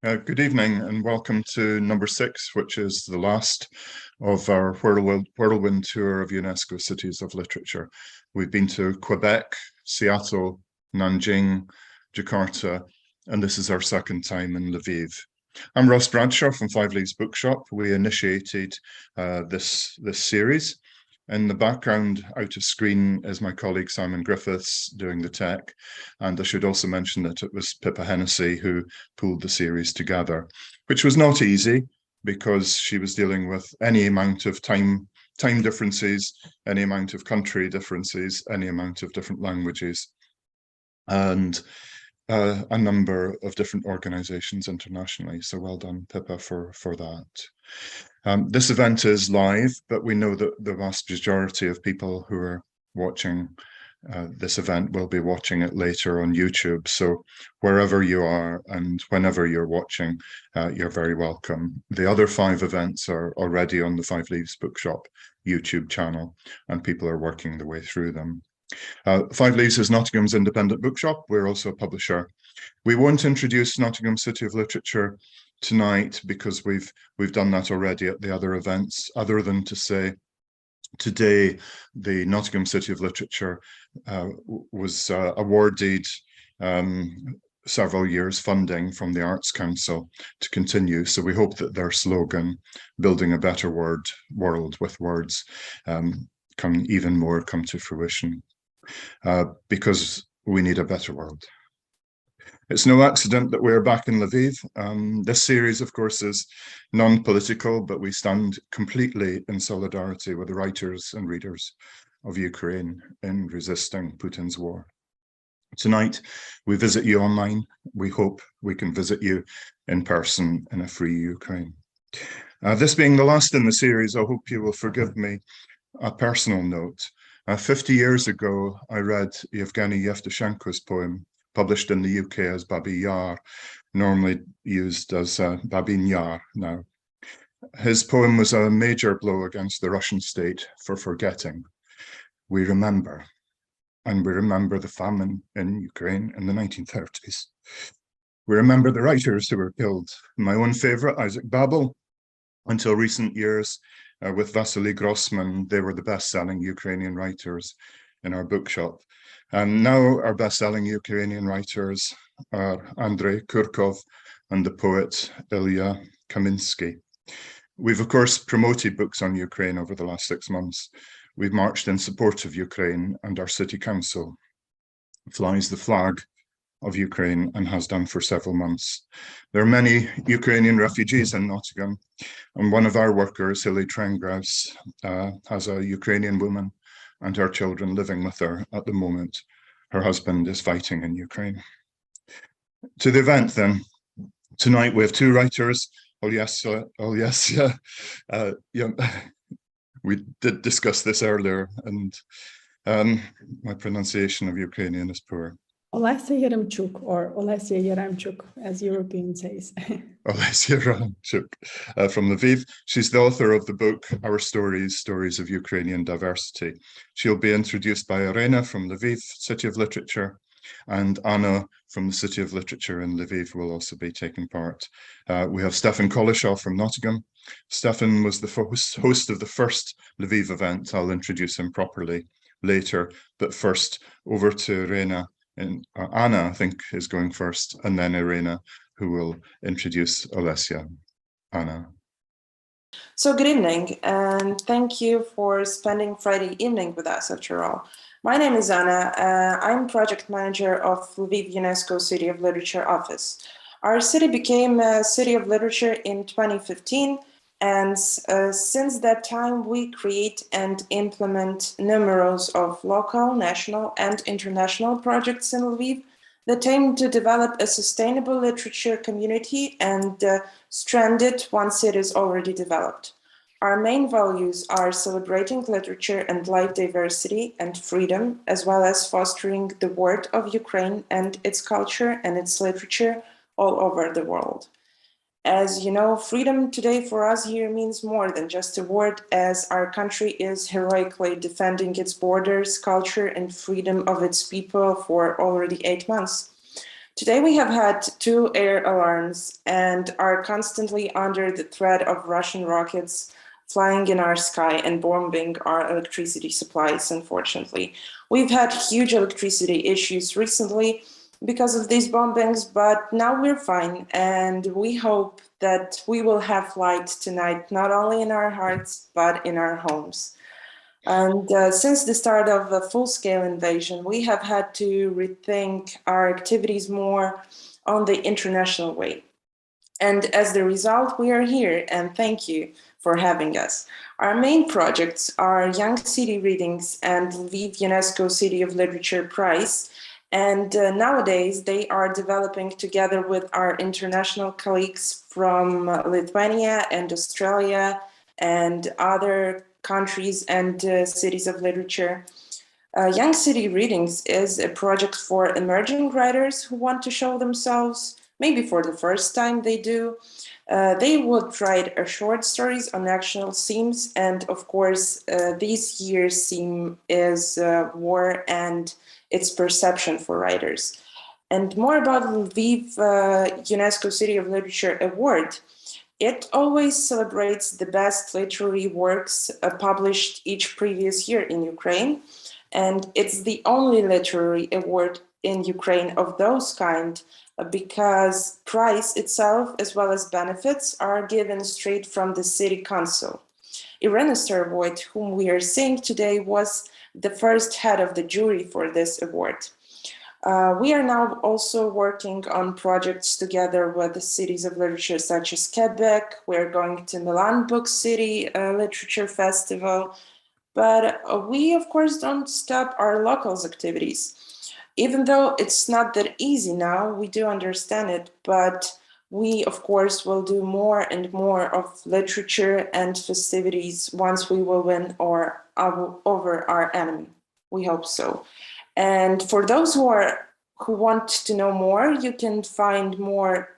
Good evening and welcome to number 6, which is the last of our whirlwind tour of UNESCO Cities of Literature. We've been to Quebec, Seattle, Nanjing, Jakarta, and this is our second time in Lviv. I'm Ross Bradshaw from Five Leaves Bookshop. We initiated this series. In the background, out of screen, is my colleague Simon Griffiths doing the tech. And I should also mention that it was Pippa Hennessy who pulled the series together, which was not easy because she was dealing with any amount of time differences, any amount of country differences, any amount of different languages, and a number of different organizations internationally. So well done, Pippa, for that. This event is live, but we know that the vast majority of people who are watching this event will be watching it later on YouTube. So wherever you are and whenever you're watching, you're very welcome. The other 5 events are already on the Five Leaves Bookshop YouTube channel, and people are working their way through them. Five Leaves is Nottingham's independent bookshop. We're also a publisher. We won't introduce Nottingham City of Literature tonight because we've done that already at the other events, other than to say today the Nottingham City of Literature was awarded several years funding from the Arts Council to continue. So we hope that their slogan, building a better world with words, can even more come to fruition, because we need a better world. It's no accident that we're back in Lviv. This series, of course, is non-political, but we stand completely in solidarity with the writers and readers of Ukraine in resisting Putin's war. Tonight, we visit you online. We hope we can visit you in person in a free Ukraine. This being the last in the series, I hope you will forgive me a personal note. 50 years ago, I read Yevgeny Yevtushenko's poem, published in the UK as Babi Yar, normally used as Babin Yar now. His poem was a major blow against the Russian state for forgetting. We remember, and we remember the famine in Ukraine in the 1930s. We remember the writers who were killed. My own favorite, Isaac Babel, until recent years, with Vasily Grossman, they were the best-selling Ukrainian writers in our bookshop. And now our best-selling Ukrainian writers are Andrei Kurkov and the poet Ilya Kaminsky. We've, of course, promoted books on Ukraine over the last 6 months. We've marched in support of Ukraine, and our city council flies the flag of Ukraine and has done for several months. There are many Ukrainian refugees in Nottingham, and one of our workers, Hilly Trengraus, has a Ukrainian woman and her children living with her at the moment. Her husband is fighting in Ukraine. To the event then. Tonight we have 2 writers, Olesya. We did discuss this earlier, and my pronunciation of Ukrainian is poor. Olesya Yaremchuk, or Olesya Yaremchuk, as European says. Olesya Yaremchuk from Lviv. She's the author of the book, Our Stories, Stories of Ukrainian Diversity. She'll be introduced by Irena from Lviv City of Literature, and Anna from the City of Literature in Lviv will also be taking part. We have Stephan Collishaw from Nottingham. Stephan was the host of the first Lviv event. I'll introduce him properly later, but first over to Irena. And Anna, I think, is going first, and then Irena, who will introduce Olesya. Anna. So good evening, and thank you for spending Friday evening with us, after all. My name is Anna. I'm project manager of Lviv UNESCO City of Literature office. Our city became a City of Literature in 2015, and since that time we create and implement numerous of local, national and international projects in Lviv that aim to develop a sustainable literature community and strengthen it once it is already developed. Our main values are celebrating literature and life diversity and freedom, as well as fostering the word of Ukraine and its culture and its literature all over the world. As you know, freedom today for us here means more than just a word, as our country is heroically defending its borders, culture, and freedom of its people for already 8 months. Today we have had 2 air alarms and are constantly under the threat of Russian rockets flying in our sky and bombing our electricity supplies, unfortunately. We've had huge electricity issues recently because of these bombings, but now we're fine, and we hope that we will have light tonight, not only in our hearts, but in our homes. And since the start of the full-scale invasion, we have had to rethink our activities more on the international way. And as the result, we are here, and thank you for having us. Our main projects are Young City Readings and Lviv UNESCO City of Literature Prize. And nowadays, they are developing together with our international colleagues from Lithuania and Australia and other countries and cities of literature. Young City Readings is a project for emerging writers who want to show themselves, maybe for the first time they do. They would write short stories on national themes, and of course, this year's theme is war and its perception for writers. And more about Lviv UNESCO City of Literature Award. It always celebrates the best literary works published each previous year in Ukraine. And it's the only literary award in Ukraine of those kind because prize itself, as well as benefits, are given straight from the city council. Irena Starvoit, whom we are seeing today, was the first head of the jury for this award. We are now also working on projects together with the cities of literature such as Quebec. We're going to Milan Book City Literature Festival. But we, of course, don't stop our locals activities. Even though it's not that easy now, we do understand it, but we, of course, will do more and more of literature and festivities once we will win over our enemy. We hope so. And for those who want to know more, you can find more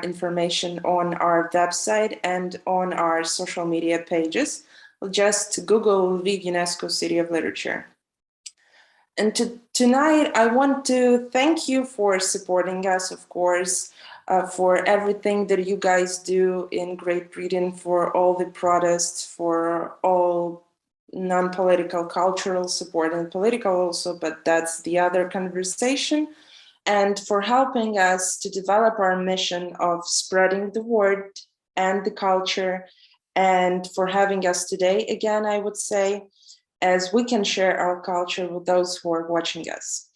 information on our website and on our social media pages. Just Google Lviv UNESCO City of Literature. And tonight, I want to thank you for supporting us, of course, for everything that you guys do in Great Britain, for all the protests, for all non-political cultural support and political also, but that's the other conversation, and for helping us to develop our mission of spreading the word and the culture, and for having us today again, I would say, as we can share our culture with those who are watching us.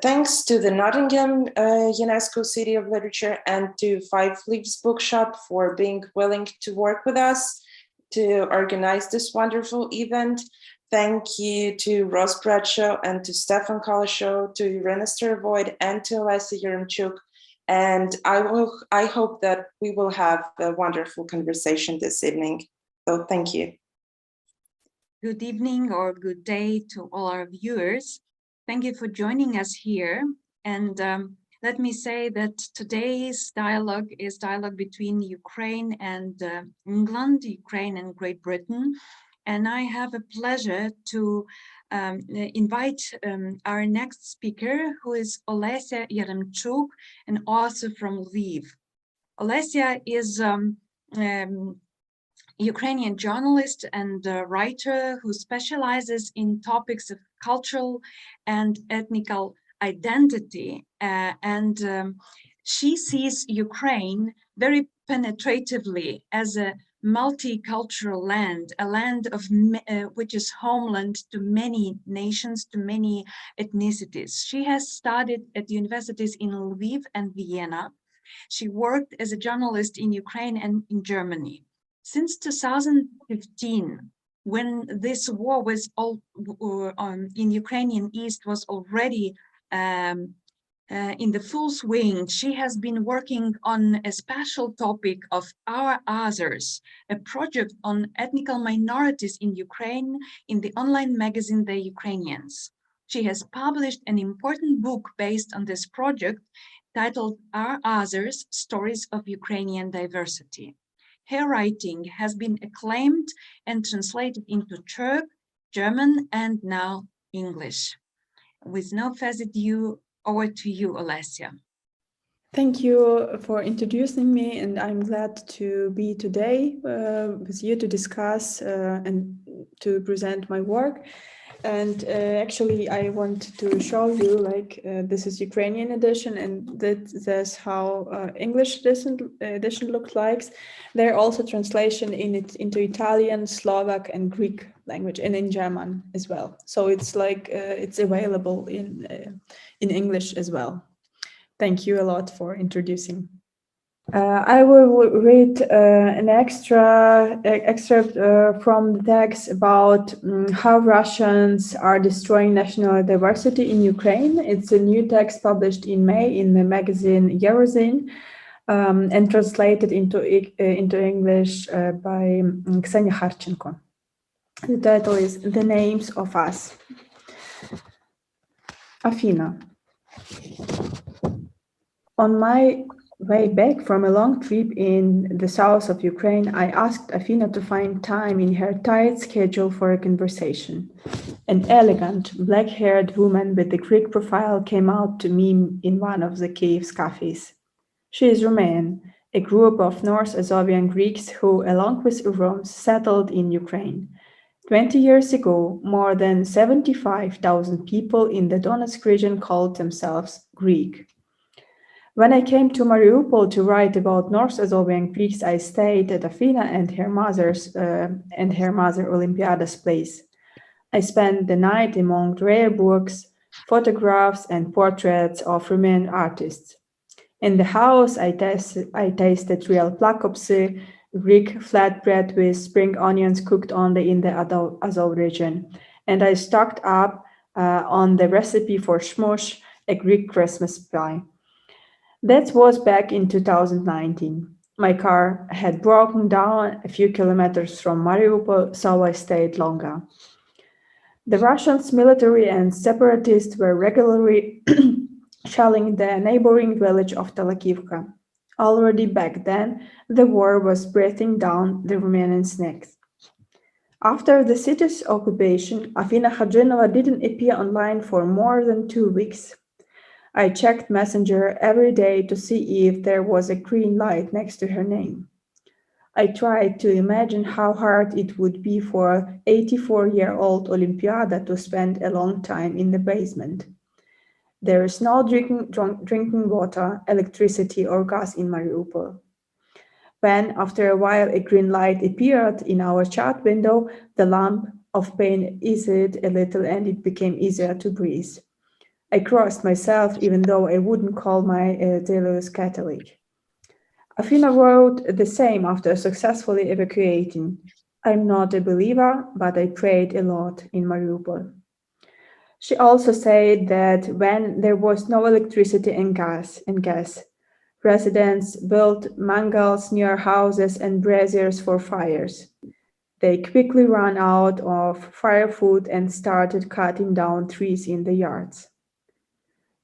Thanks to the Nottingham UNESCO City of Literature and to Five Leaves Bookshop for being willing to work with us to organize this wonderful event. Thank you to Rose Bradshaw and to Stephan Collishaw, to Irena Starvoit and to Olesya Yaremchuk. And I hope that we will have a wonderful conversation this evening. So thank you. Good evening or good day to all our viewers. Thank you for joining us here. And let me say that today's dialogue is dialogue between Ukraine and England, Ukraine and Great Britain. And I have a pleasure to invite our next speaker, who is Olesya Yaremchuk, an author from Lviv. Olesya is Ukrainian journalist and writer who specializes in topics of cultural and ethnical identity. She sees Ukraine very penetratively as a multicultural land, a land of which is homeland to many nations, to many ethnicities. She has studied at the universities in Lviv and Vienna. She worked as a journalist in Ukraine and in Germany. Since 2015, when this war was in Ukrainian East was already in the full swing, she has been working on a special topic of Our Others, a project on ethnic minorities in Ukraine in the online magazine The Ukrainians. She has published an important book based on this project titled Our Others, Stories of Ukrainian Diversity. Her writing has been acclaimed and translated into Czech, German, and now English. With no further ado, Over to you, Olesya. Thank you for introducing me, and I'm glad to be today with you to discuss and to present my work. And actually, I want to show you, like, this is Ukrainian edition, and that's how English edition looks like. There are also translation into Italian, Slovak, and Greek language, and in German as well. So it's like it's available in English as well. Thank you a lot for introducing. I will read an excerpt from the text about how Russians are destroying national diversity in Ukraine. It's a new text published in May in the magazine Yaremchuk and translated into English by Ksenia Harchenko. The title is The Names of Us. Afina. On my way back from a long trip in the south of Ukraine, I asked Afina to find time in her tight schedule for a conversation. An elegant, black-haired woman with a Greek profile came out to me in one of the Kiev's cafes. She is Romanian, a group of North Azovian Greeks who, along with Roms, settled in Ukraine. 20 years ago, more than 75,000 people in the Donetsk region called themselves Greek. When I came to Mariupol to write about North Azovian Greeks, I stayed at Afina and her mother Olympiada's place. I spent the night among rare books, photographs, and portraits of Romanian artists. In the house, I tasted real plakopsy, Greek flatbread with spring onions cooked only in the Azov region, and I stocked up on the recipe for shmush, a Greek Christmas pie. That was back in 2019. My car had broken down a few kilometers from Mariupol, so I stayed longer. The Russians, military and separatists were regularly shelling the neighboring village of Telakivka. Already back then, the war was breathing down the Romanians' necks. After the city's occupation, Afina Khadjinova didn't appear online for more than 2 weeks. I checked Messenger every day to see if there was a green light next to her name. I tried to imagine how hard it would be for 84-year-old Olympiada to spend a long time in the basement. There is no drinking water, electricity, or gas in Mariupol. When, after a while, a green light appeared in our chat window, the lump of pain eased a little and it became easier to breathe. I crossed myself, even though I wouldn't call my Delos Catholic. Afina wrote the same after successfully evacuating. I'm not a believer, but I prayed a lot in Mariupol. She also said that when there was no electricity and gas, residents built mangals near houses and braziers for fires. They quickly ran out of firewood and started cutting down trees in the yards.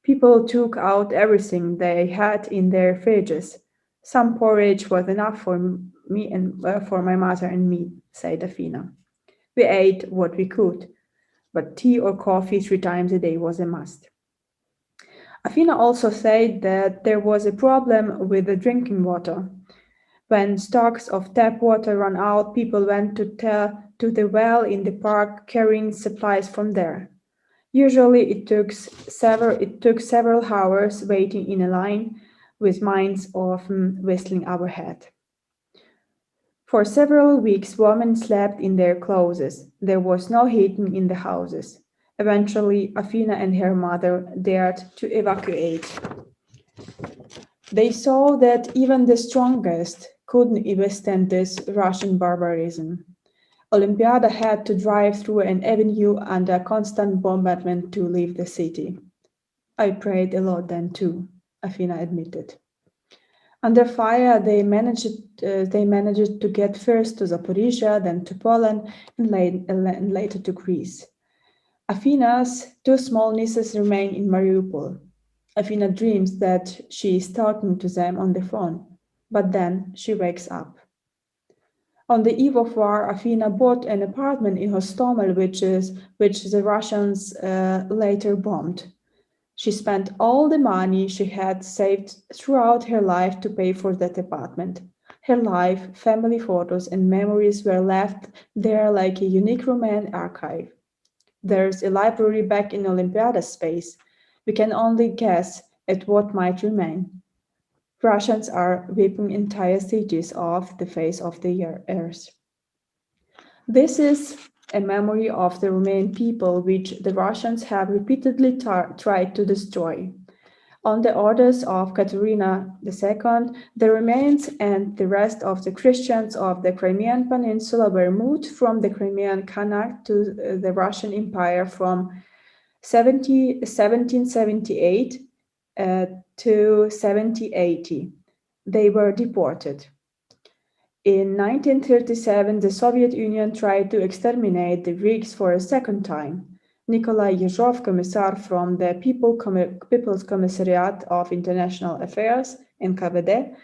People took out everything they had in their fridges. Some porridge was enough for me and for my mother and me, said Afina. We ate what we could, but tea or coffee 3 times a day was a must. Afina also said that there was a problem with the drinking water. When stocks of tap water ran out, people went to the well in the park carrying supplies from there. Usually it took several hours waiting in a line, with minds often whistling overhead. For several weeks, women slept in their clothes. There was no heating in the houses. Eventually, Afina and her mother dared to evacuate. They saw that even the strongest couldn't withstand this Russian barbarism. Olympiada had to drive through an avenue under constant bombardment to leave the city. I prayed a lot then too, Afina admitted. Under fire, they managed to get first to Zaporizhia, then to Poland, and later to Greece. Afina's 2 small nieces remain in Mariupol. Afina dreams that she is talking to them on the phone, but then she wakes up. On the eve of war, Afina bought an apartment in Hostomel, which the Russians later bombed. She spent all the money she had saved throughout her life to pay for that apartment. Her life, family photos, and memories were left there like a unique Roman archive. There's a library back in Olympiada space. We can only guess at what might remain. Russians are wiping entire cities off the face of the earth. This is a memory of the Romanian people which the Russians have repeatedly tried to destroy. On the orders of Katerina II, the remains and the rest of the Christians of the Crimean Peninsula were moved from the Crimean Khanate to the Russian Empire from 1778 to 1780. They were deported. In 1937, the Soviet Union tried to exterminate the Greeks for a second time. Nikolai Yezhov, commissar from the People's Commissariat of International Affairs, NKVD,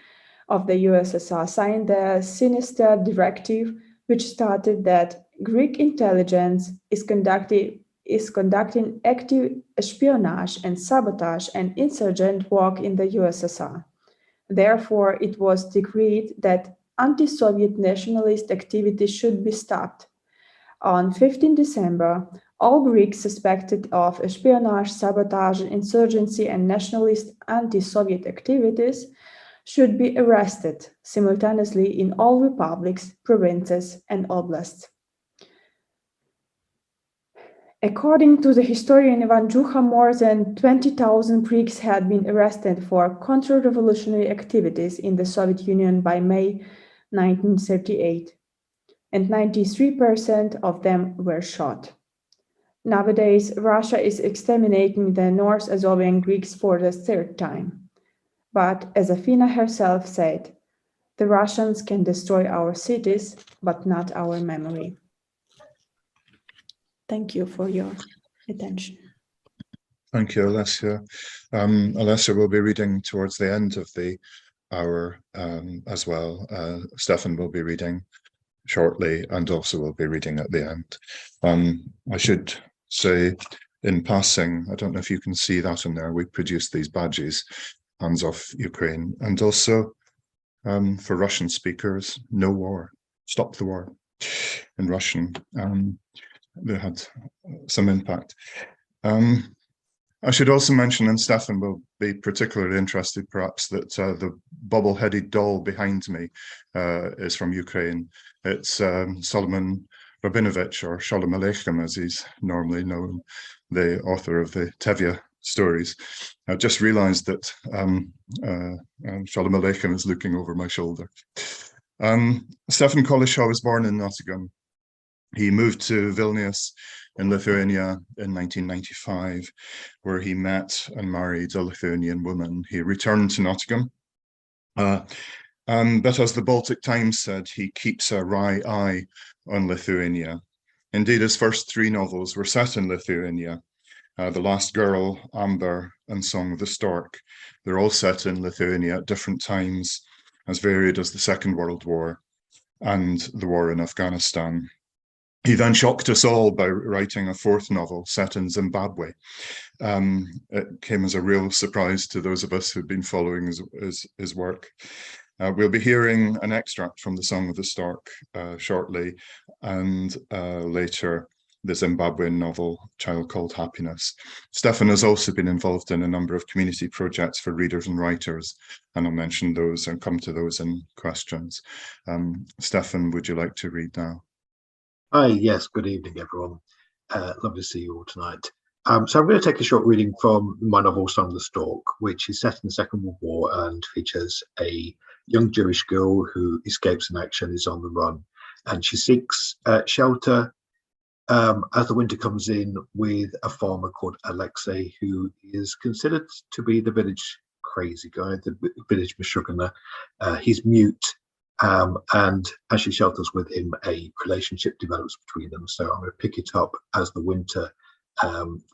of the USSR, signed the sinister directive which stated that Greek intelligence is conducting active espionage and sabotage and insurgent work in the USSR. Therefore, it was decreed that anti-Soviet nationalist activity should be stopped. On 15 December, all Greeks suspected of espionage, sabotage, insurgency, and nationalist anti-Soviet activities should be arrested simultaneously in all republics, provinces, and oblasts. According to the historian Ivan Juha, more than 20,000 Greeks had been arrested for counter-revolutionary activities in the Soviet Union by May 1938, and 93% of them were shot. Nowadays, Russia is exterminating the North Azovian Greeks for the third time. But as Afina herself said, the Russians can destroy our cities, but not our memory. Thank you for your attention. Thank you, Olesya. Olesya will be reading towards the end of the hour as well. Stephan will be reading shortly and also will be reading at the end. I should say in passing, I don't know if you can see that in there, we produced these badges, Hands Off Ukraine, and also for Russian speakers, no war, stop the war in Russian. They had some impact. I should also mention, and Stephan will be particularly interested perhaps, that the bobble-headed doll behind me is from Ukraine. It's Solomon Rabinovich, or Shalom Aleichem as he's normally known, the author of the Tevye stories. I just realized that Shalom Aleichem is looking over my shoulder. Stephan Collishaw was born in Nottingham. He moved to Vilnius in Lithuania in 1995, where he met and married a Lithuanian woman. He returned to Nottingham, but as the Baltic Times said, he keeps a wry eye on Lithuania. Indeed, his first three novels were set in Lithuania. The Last Girl, Amber, and Song of the Stork. They're all set in Lithuania at different times, as varied as the Second World War and the war in Afghanistan. He then shocked us all by writing a fourth novel set in Zimbabwe. It came as a real surprise to those of us who've been following his work. We'll be hearing an extract from the Song of the Stork shortly, and later the Zimbabwean novel, Child Called Happiness. Stephan has also been involved in a number of community projects for readers and writers, and I'll mention those and come to those in questions. Stephan, would you like to read now? Hi, yes, good evening, everyone. Lovely to see you all tonight. So I'm going to take a short reading from my novel, Song of the Stork, which is set in the Second World War and features a young Jewish girl who escapes an action, is on the run, and she seeks shelter as the winter comes in with a farmer called Alexei, who is considered to be the village crazy guy, the village Meshuggah. He's mute. And as she shelters with him, a relationship develops between them. So I'm going to pick it up as the winter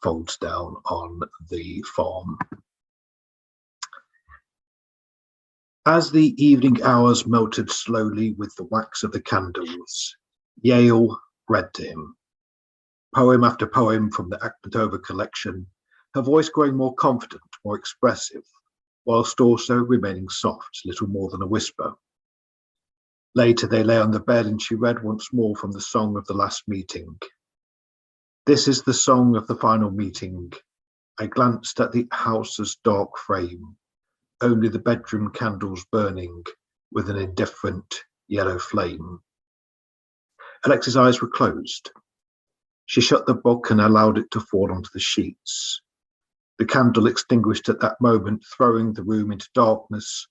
folds down on the farm. As the evening hours melted slowly with the wax of the candles, Yale read to him. Poem after poem from the Akhmatova collection, her voice growing more confident, more expressive, whilst also remaining soft, little more than a whisper. Later they lay on the bed and she read once more from the song of the last meeting. This is the song of the final meeting. I glanced at the house's dark frame, only the bedroom candles burning with an indifferent yellow flame. Alexi's eyes were closed. She shut the book and allowed it to fall onto the sheets. The candle extinguished at that moment, throwing the room into darkness.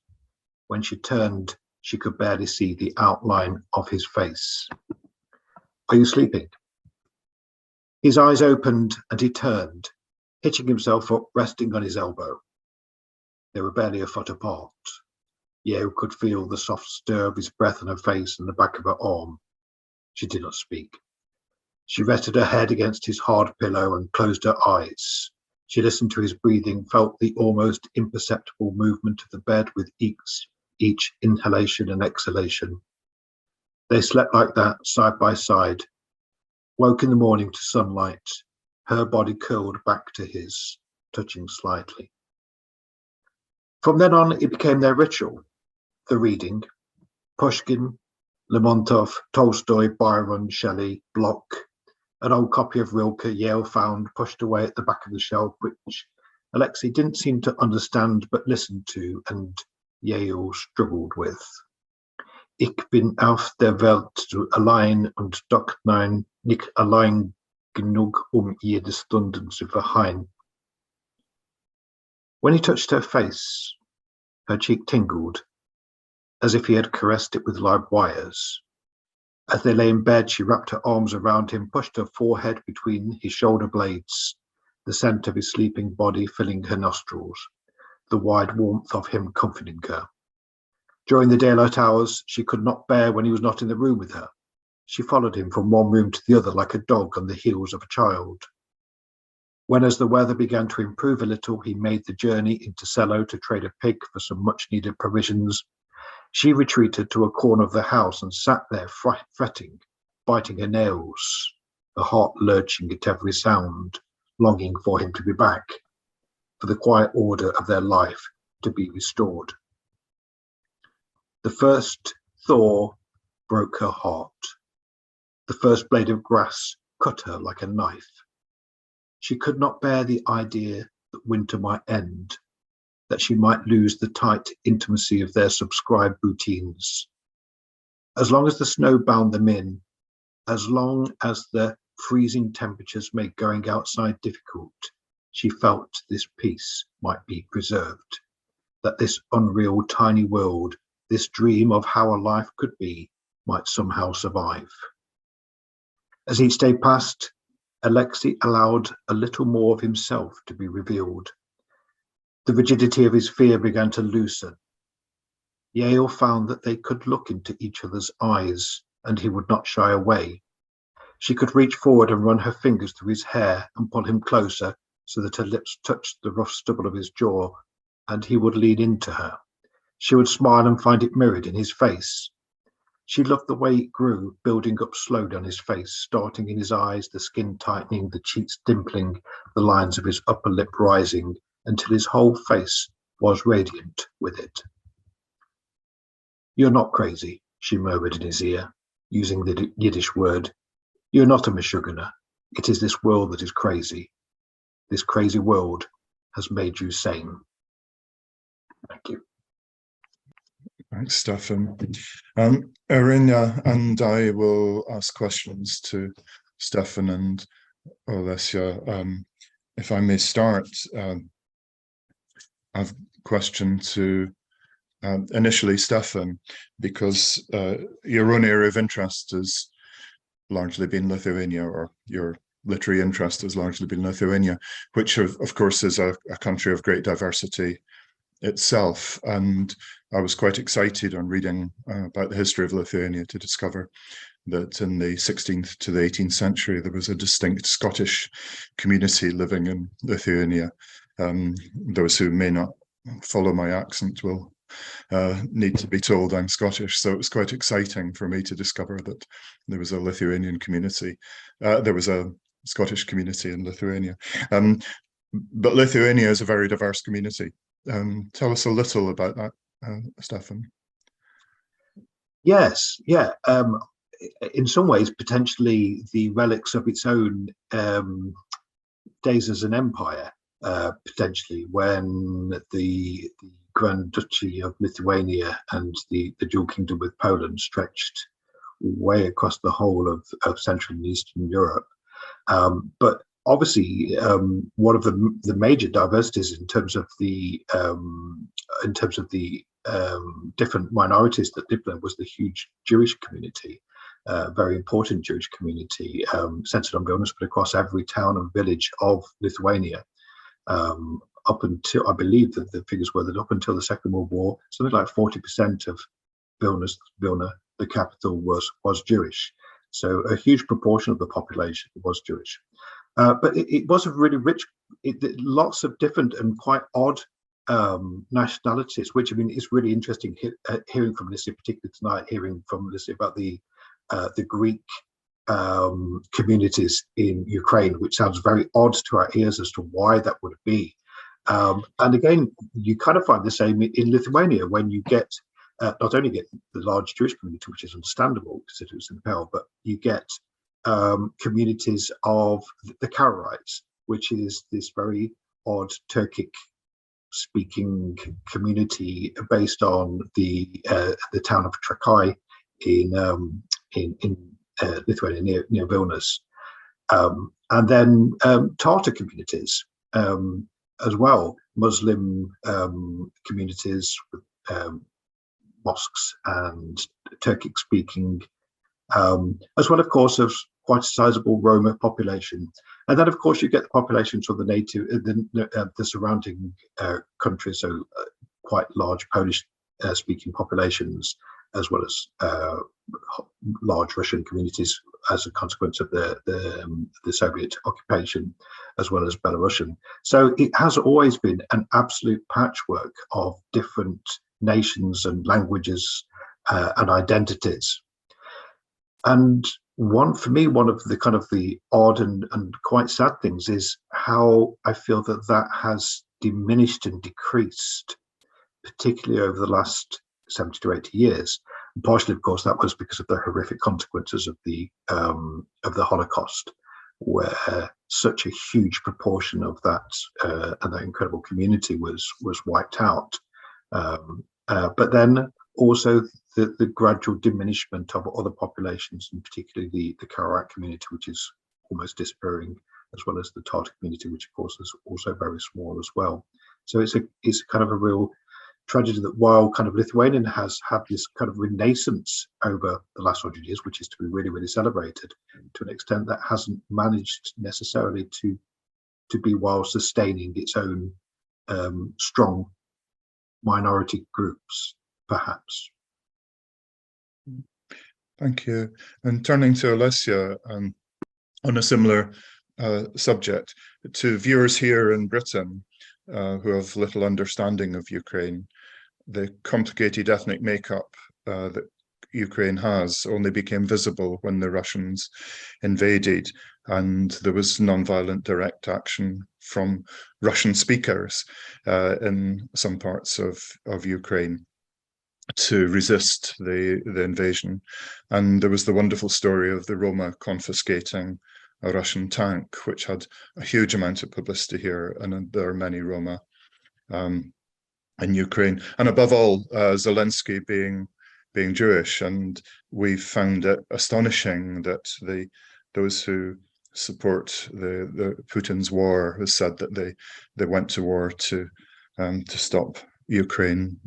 When she turned, she could barely see the outline of his face. Are you sleeping? His eyes opened and he turned, hitching himself up, resting on his elbow. They were barely a foot apart. Yeo could feel the soft stir of his breath on her face and the back of her arm. She did not speak. She rested her head against his hard pillow and closed her eyes. She listened to his breathing, felt the almost imperceptible movement of the bed with each inhalation and exhalation. They slept like that, side by side. Woke in the morning to sunlight, her body curled back to his, touching slightly. From then on, it became their ritual, the reading. Pushkin, Lermontov, Tolstoy, Byron, Shelley, Bloch. An old copy of Rilke Yale found pushed away at the back of the shelf, which Alexei didn't seem to understand but listened to, and Yale struggled with. Ich bin auf der Welt allein und doch nein, nicht allein genug, jede Stunde zu verheyen. When he touched her face, her cheek tingled, as if he had caressed it with live wires. As they lay in bed, she wrapped her arms around him, pushed her forehead between his shoulder blades, the scent of his sleeping body filling her nostrils, the wide warmth of him comforting her. During the daylight hours, she could not bear when he was not in the room with her. She followed him from one room to the other like a dog on the heels of a child. When, as the weather began to improve a little, he made the journey into Cello to trade a pig for some much-needed provisions, she retreated to a corner of the house and sat there fretting, biting her nails, her heart lurching at every sound, longing for him to be back, for the quiet order of their life to be restored. The first thaw broke her heart. The first blade of grass cut her like a knife. She could not bear the idea that winter might end, that she might lose the tight intimacy of their subscribed routines. As long as the snow bound them in, as long as the freezing temperatures made going outside difficult, she felt this peace might be preserved, that this unreal tiny world, this dream of how a life could be, might somehow survive. As each day passed, Alexei allowed a little more of himself to be revealed. The rigidity of his fear began to loosen. Yale found that they could look into each other's eyes, and he would not shy away. She could reach forward and run her fingers through his hair and pull him closer so that her lips touched the rough stubble of his jaw, and he would lean into her. She would smile and find it mirrored in his face. She loved the way it grew, building up slowly on his face, starting in his eyes, the skin tightening, the cheeks dimpling, the lines of his upper lip rising, until his whole face was radiant with it. "You're not crazy," she murmured in his ear, using the Yiddish word. "You're not a Meshuggah. It is this world that is crazy. This crazy world has made you sane." Thank you. Thanks, Stephan. Irina and I will ask questions to Stephan and Olesya. If I may start, I have a question to initially Stephan, because your own area of interest has largely been Lithuania, or your literary interest has largely been Lithuania, which of course is a country of great diversity itself. And I was quite excited on reading about the history of Lithuania to discover that in the 16th to the 18th century, there was a distinct Scottish community living in Lithuania. Those who may not follow my accent will need to be told I'm Scottish. So it was quite exciting for me to discover that there was a Lithuanian community. There was a Scottish community in Lithuania. but Lithuania is a very diverse community. Tell us a little about that, Stephan. Yes, yeah. In some ways, potentially the relics of its own days as an empire, potentially, when the Grand Duchy of Lithuania and the dual kingdom with Poland stretched way across the whole of Central and Eastern Europe. But obviously, one of the major diversities in terms of the different minorities that lived there was the huge Jewish community, very important Jewish community, centered on Vilnius, but across every town and village of Lithuania. Up until, I believe that the figures were that up until the Second World War, something like 40% of Vilna, the capital, was Jewish. So a huge proportion of the population was Jewish. But it was a really rich, lots of different and quite odd nationalities, which, I mean, is really interesting hearing from Olesya, particularly tonight, hearing from Olesya about the Greek communities in Ukraine, which sounds very odd to our ears as to why that would be. And again, you kind of find the same in Lithuania when you get not only get the large Jewish community, which is understandable because it was in power, but you get communities of the Karaites, which is this very odd Turkic speaking community based on the town of Trakai in Lithuania near Vilnius, and then Tatar communities as well, Muslim communities with mosques and Turkic speaking, as well, of course, of quite a sizable Roma population. And then, of course, you get the populations of the native, the surrounding countries, so quite large Polish-speaking populations, as well as large Russian communities as a consequence of the Soviet occupation, as well as Belarusian. So it has always been an absolute patchwork of different nations and languages and identities. And for me, one of the kind of the odd and quite sad things is how I feel that has diminished and decreased, particularly over the last 70 to 80 years. And partially, of course, that was because of the horrific consequences of the Holocaust, where such a huge proportion of that and that incredible community was wiped out. But then also the gradual diminishment of other populations, and particularly the Karaite community, which is almost disappearing, as well as the Tatar community, which of course is also very small as well. So it's kind of a real tragedy that while kind of Lithuanian has had this kind of renaissance over the last 100 years, which is to be really, really celebrated, to an extent that hasn't managed necessarily to be while sustaining its own strong minority groups, perhaps. Thank you. And turning to Olesya, on a similar subject, to viewers here in Britain who have little understanding of Ukraine, the complicated ethnic makeup that Ukraine has only became visible when the Russians invaded, and there was non-violent direct action from Russian speakers in some parts of Ukraine to resist the invasion. And there was the wonderful story of the Roma confiscating a Russian tank, which had a huge amount of publicity here, and there are many Roma in Ukraine. And above all, Zelensky being Jewish, and we found it astonishing that those who support the Putin's war has said that they went to war to stop Ukraine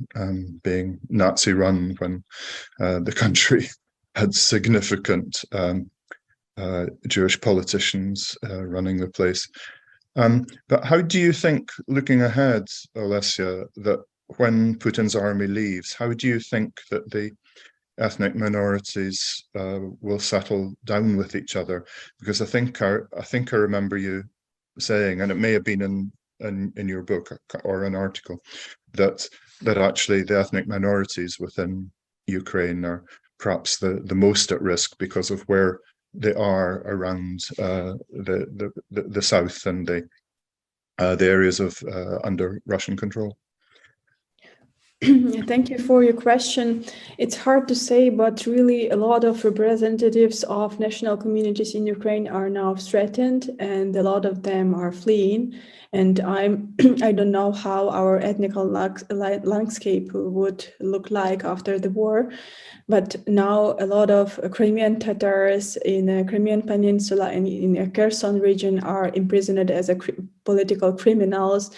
being Nazi run when the country had significant Jewish politicians running the place. But how do you think, looking ahead, Olesya, that when Putin's army leaves, how do you think that the ethnic minorities will settle down with each other? Because I think I remember you saying, and it may have been in your book or an article, that actually the ethnic minorities within Ukraine are perhaps the most at risk because of where they are around the south and the areas of under Russian control? Thank you for your question. It's hard to say, but really a lot of representatives of national communities in Ukraine are now threatened, and a lot of them are fleeing. And I don't know how our ethnical landscape would look like after the war. But now a lot of Crimean Tatars in the Crimean Peninsula and in the Kherson region are imprisoned as political criminals.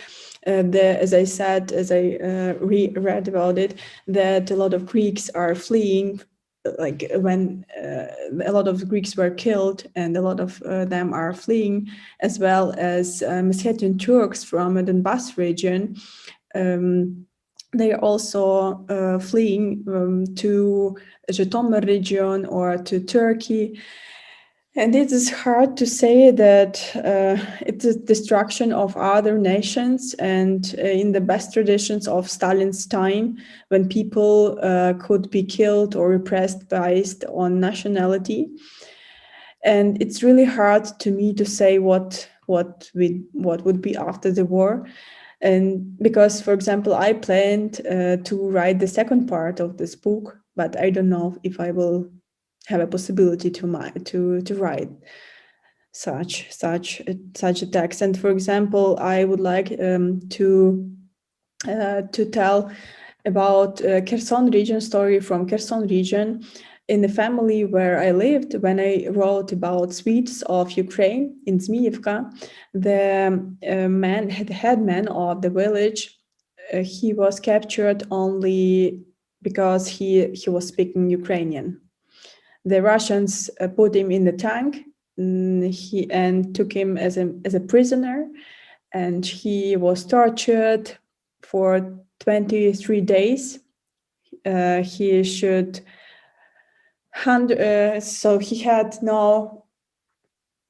As I said, as I read about it, that a lot of Greeks are fleeing, like when a lot of Greeks were killed, and a lot of them are fleeing, as well as Meskhetian Turks from the Donbass region. They are also fleeing to Zhytomyr region or to Turkey. And it is hard to say that it's a destruction of other nations, and in the best traditions of Stalin's time, when people could be killed or repressed based on nationality. And it's really hard to me to say what would be after the war. And because, for example, I planned to write the second part of this book, but I don't know if I will have a possibility to write such a text. And for example, I would like to tell about Kherson region story from Kherson region. In the family where I lived, when I wrote about Swedes of Ukraine in Zmiyivka, the head man of the village, he was captured only because he was speaking Ukrainian. The Russians put him in the tank and took him as a prisoner, and he was tortured for 23 days. He should so he had no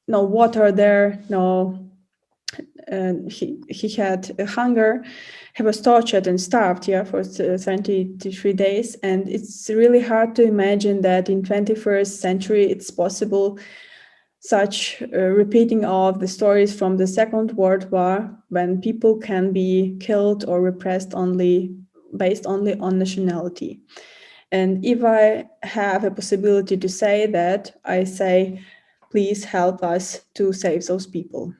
water there, he had a hunger. He was tortured and starved for 23 days. And it's really hard to imagine that in 21st century it's possible such repeating of the stories from the Second World War, when people can be killed or repressed based only on nationality. And if I have a possibility to say that, I say, please help us to save those people.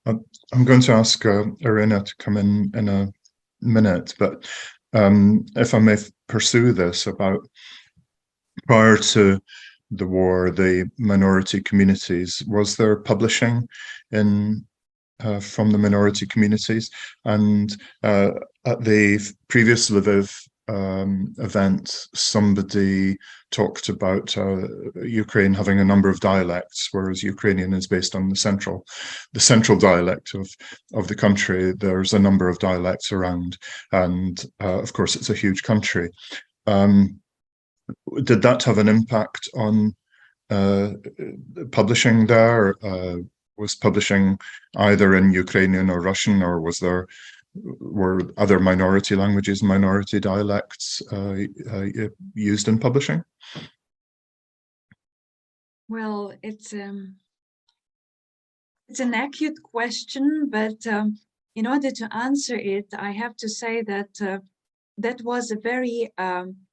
I'm going to ask Irina to come in a minute, but if I may pursue this about prior to the war, the minority communities, was there publishing from the minority communities? And at the previous Lviv event, somebody talked about Ukraine having a number of dialects, whereas Ukrainian is based on the central dialect of the country. There's a number of dialects around, and of course it's a huge country. Did that have an impact on publishing there? Was publishing either in Ukrainian or Russian, or were other minority languages, minority dialects used in publishing? Well, it's an acute question, but in order to answer it, I have to say that that was a very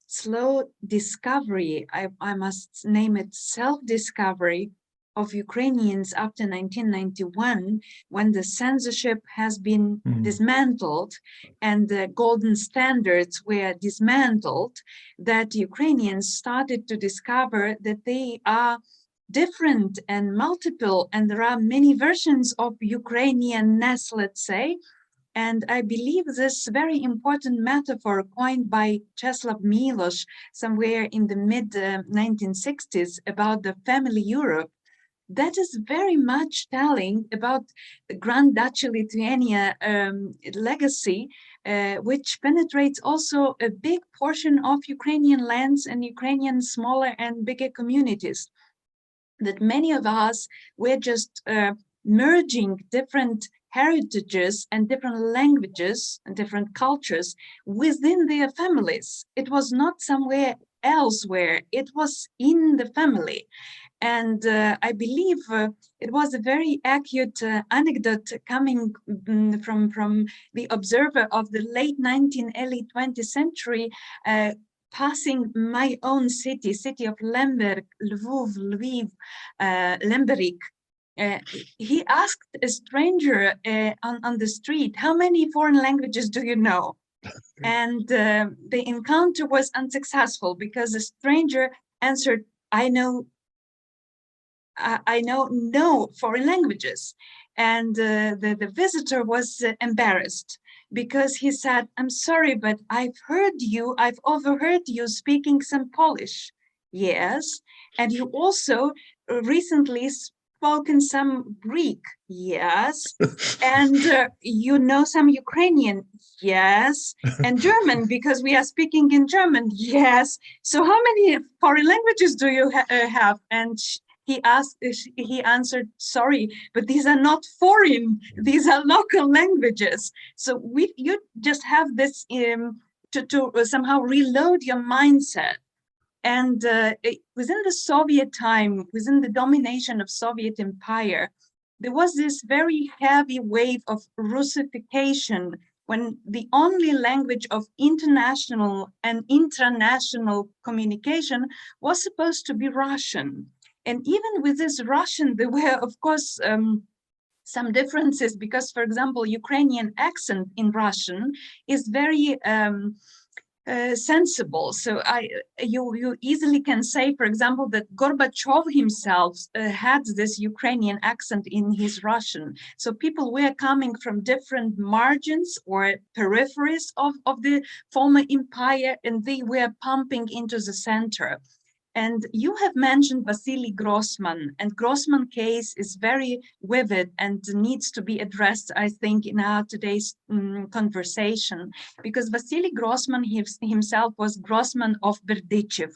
slow discovery. I must name it self-discovery of Ukrainians after 1991, when the censorship has been dismantled and the golden standards were dismantled, that Ukrainians started to discover that they are different and multiple, and there are many versions of Ukrainianness, let's say. And I believe this very important metaphor coined by Czesław Miłosz somewhere in the mid-1960s about the family Europe, that is very much telling about the Grand Duchy Lithuania legacy, which penetrates also a big portion of Ukrainian lands and Ukrainian smaller and bigger communities. That many of us were just merging different heritages and different languages and different cultures within their families. It was not somewhere elsewhere, it was in the family. And I believe it was a very accurate anecdote coming from the observer of the late 19th, early 20th century, passing my own city of Lemberg, Lviv, Lemberg. He asked a stranger on the street, how many foreign languages do you know? And the encounter was unsuccessful because the stranger answered, I know no foreign languages. And the visitor was embarrassed because he said, I'm sorry, but I've overheard you speaking some Polish. Yes. And you also recently spoken some Greek. Yes. And you know some Ukrainian. Yes. And German, because we are speaking in German. Yes. So how many foreign languages do you have? And he answered, sorry, but these are not foreign, these are local languages. So you just have this to somehow reload your mindset. And within the Soviet time, within the domination of Soviet Empire, there was this very heavy wave of Russification, when the only language of international and intranational communication was supposed to be Russian. And even with this Russian, there were, of course, some differences because, for example, Ukrainian accent in Russian is very sensible. So you easily can say, for example, that Gorbachev himself had this Ukrainian accent in his Russian. So people were coming from different margins or peripheries of the former empire, and they were pumping into the center. And you have mentioned Vasily Grossman, and Grossman case is very vivid and needs to be addressed, I think, in our today's conversation, because Vasily Grossman himself was Grossman of Berdichev,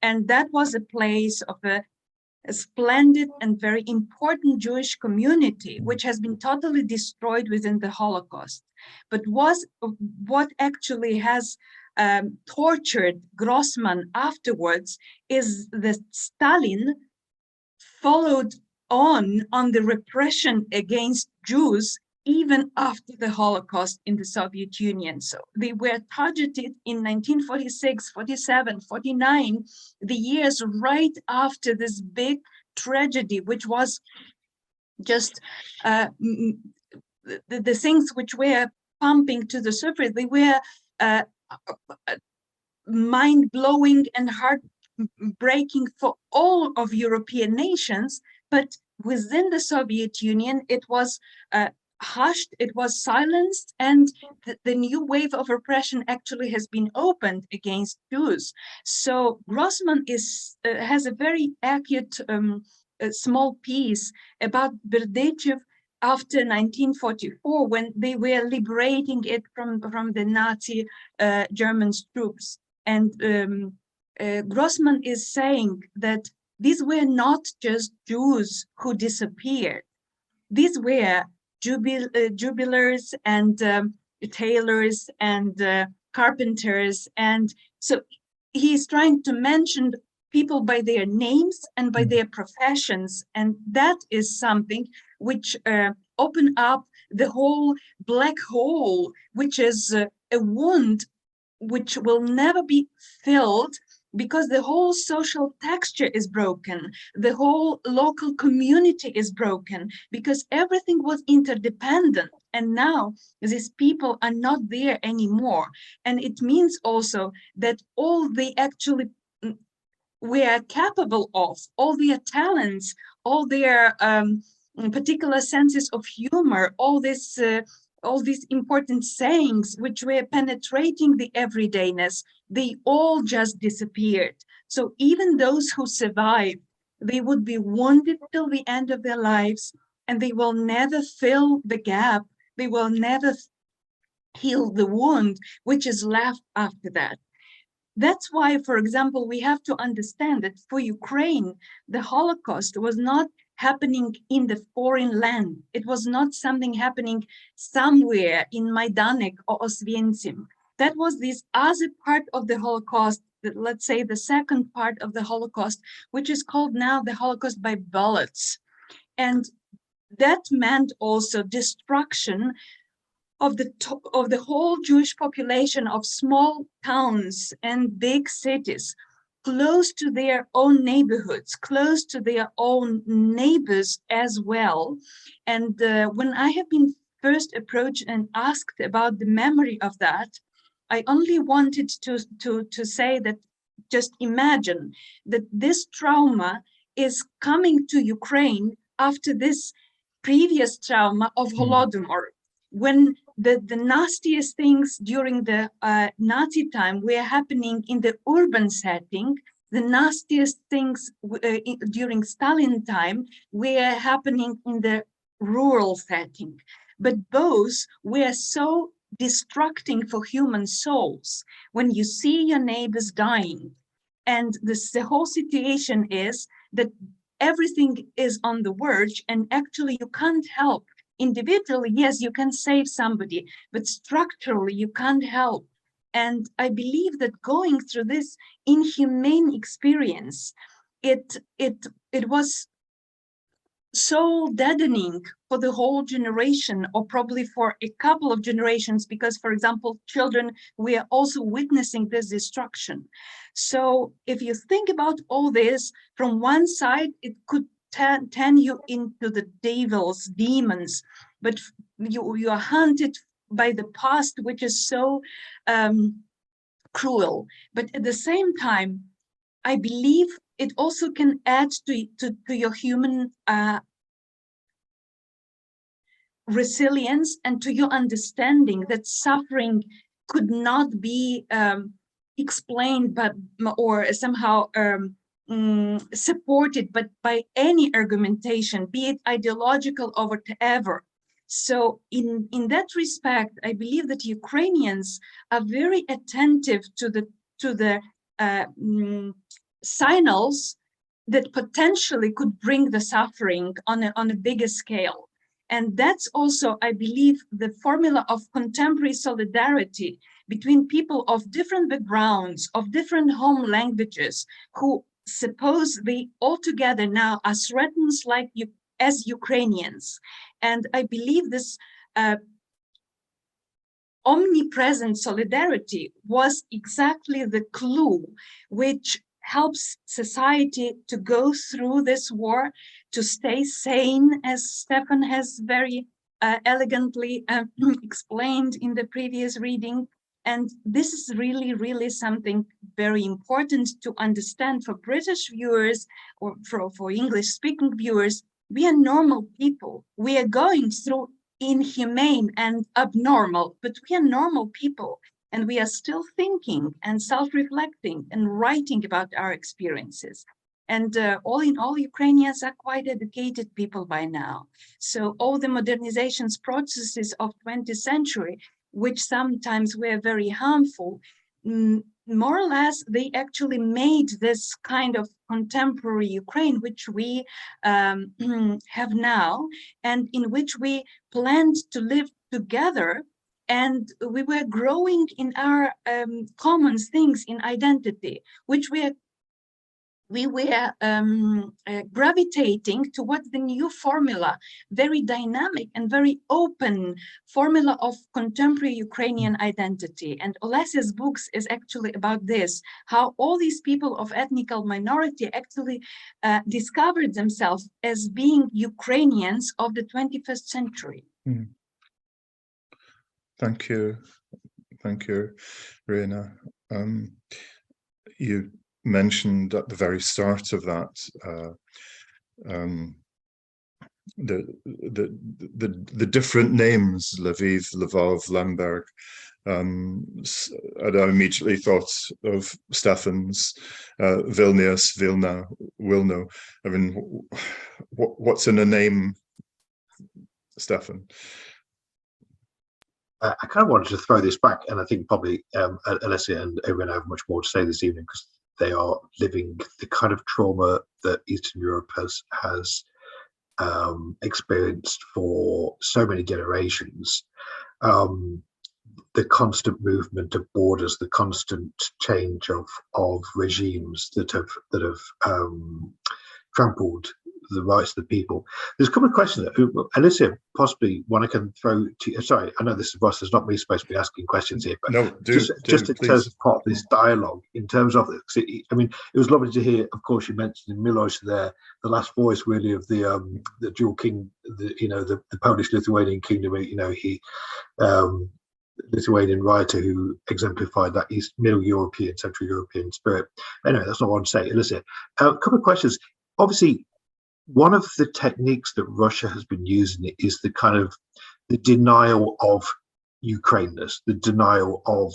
and that was a place of a splendid and very important Jewish community, which has been totally destroyed within the Holocaust. But what actually has tortured Grossman afterwards is that Stalin followed on the repression against Jews even after the Holocaust in the Soviet Union. So they were targeted in 1946, 47, 49, the years right after this big tragedy, which was just the things which were pumping to the surface. They were mind-blowing and heartbreaking for all of European nations, but within the Soviet Union, it was hushed, it was silenced, and the new wave of repression actually has been opened against Jews. So Grossman has a very accurate small piece about Berdichev after 1944, when they were liberating it from the Nazi German troops. And Grossman is saying that these were not just Jews who disappeared. These were jubilers and tailors and carpenters. And so he's trying to mention people by their names and by their professions. And that is something which open up the whole black hole, which is a wound which will never be filled, because the whole social texture is broken, the whole local community is broken, because everything was interdependent, and now these people are not there anymore. And it means also that all they actually were capable of, all their talents, all their particular senses of humor, all these important sayings which were penetrating the everydayness, they all just disappeared. So even those who survived, they would be wounded till the end of their lives, and they will never fill the gap, they will never heal the wound which is left after that. That's why, for example, we have to understand that for Ukraine, the Holocaust was not happening in the foreign land. It was not something happening somewhere in Majdanek or Oswiecim. That was this other part of the Holocaust let's say, the second part of the Holocaust, which is called now the Holocaust by bullets. And that meant also destruction of the whole Jewish population of small towns and big cities, close to their own neighborhoods, close to their own neighbors as well. And when I have been first approached and asked about the memory of that, I only wanted to say that, just imagine that this trauma is coming to Ukraine after this previous trauma of Holodomor, when the nastiest things during the Nazi time were happening in the urban setting, the nastiest things during Stalin time were happening in the rural setting. But both were so destructing for human souls. When you see your neighbors dying, and the whole situation is that everything is on the verge, and actually you can't help. Individually, yes, you can save somebody, but structurally you can't help. And I believe that going through this inhumane experience, it was so deadening for the whole generation, or probably for a couple of generations, because, for example, children, we are also witnessing this destruction. So if you think about all this, from one side, it could turn you into the devil's demons, but you are haunted by the past, which is so cruel. But at the same time, I believe it also can add to your human resilience and to your understanding that suffering could not be explained but or somehow supported but by any argumentation, be it ideological or whatever. So in that respect, I believe that Ukrainians are very attentive to the signals that potentially could bring the suffering on a bigger scale. And that's also, I believe, the formula of contemporary solidarity between people of different backgrounds, of different home languages, who suppose they all together now are threatened like as Ukrainians. And I believe this omnipresent solidarity was exactly the clue which helps society to go through this war, to stay sane, as Stephan has very elegantly explained in the previous reading. And this is really, really something very important to understand for British viewers or for English-speaking viewers. We are normal people. We are going through inhumane and abnormal, but we are normal people. And we are still thinking and self-reflecting and writing about our experiences. And all in all, Ukrainians are quite educated people by now. So all the modernizations processes of 20th century, which sometimes were very harmful, more or less, they actually made this kind of contemporary Ukraine, which we have now, and in which we planned to live together. And we were growing in our common things in identity, which we were gravitating towards the new formula, very dynamic and very open formula of contemporary Ukrainian identity. And Olesya's books is actually about this, how all these people of ethnic minority actually discovered themselves as being Ukrainians of the 21st century. Mm. Thank you, Reina. You mentioned at the very start of that the different names, Lviv, Lvov, Lemberg, and I immediately thought of Stephan's Vilnius, Vilna, Wilno. I mean, what's in a name, Stephan? I kind of wanted to throw this back, and I think probably Olesya and Irina have much more to say this evening because they are living the kind of trauma that Eastern Europe has experienced for so many generations. the constant movement of borders, the constant change of regimes that have trampled the rights of the people. There's a couple of questions that, Olesya, possibly one I can throw to you. Sorry, I know this is Ross, it's not me supposed to be asking questions here, but no, just in terms of part of this dialogue, in terms of it, I mean, it was lovely to hear, of course, you mentioned in Milosz there, the last voice really of the dual king, the Polish-Lithuanian kingdom, he, Lithuanian writer who exemplified that East Middle European, Central European spirit. Anyway, that's not what I'm saying. Listen, a couple of questions. Obviously, one of the techniques that Russia has been using is the kind of the denial of Ukraineness, the denial of